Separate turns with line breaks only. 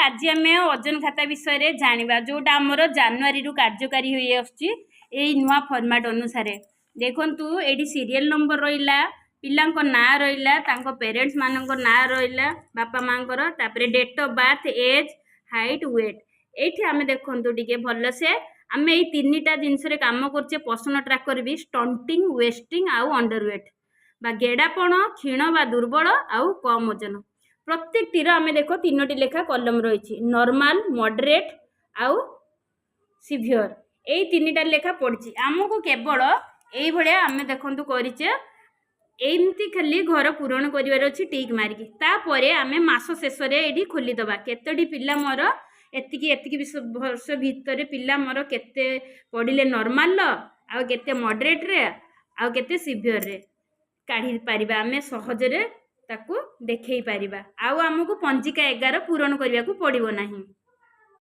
आज आम ओजन खाता विषय जाना जोटा आमर जनवरी रु कार्यकारी हो नुआ फर्माट अनुसार देखु ये सीरियल नंबर रहा पिला ना रहा पेरेंट्स मान ना रहा बापा माँ date of birth age height weight ये आम देखु टे भलसे आम ये तीन टा जिनस कम कर पर्सन ट्राकर भी स्टंटिंग वेस्टिंग आउ अंडरवेट बा गेड़ापण क्षीण बा दुर्बल आउ कम ओजन प्रत्येक टीर आम देख तीनो लेखा कलम रही नॉर्मल मॉडरेट आउ सिवियर यही तीन टा लेखा पड़ी आमको केवल ये आम देखु करचे एमती खाली घर पूरण करार अच्छी टिक मारिकी तापर आम मास शेष ये खोलीदबा केतोटी पिला मोर एतिकी वर्ष भितर पिला मोर केते पड़े नॉर्मल आउ केते मॉडरेट रे आउ केते सिवियर रे काढ़ी पारिबा आम सहजरे ताकू देखई पारिबा आउ आमको पंजिका 11 पूरण करने को पड़ो नहीं।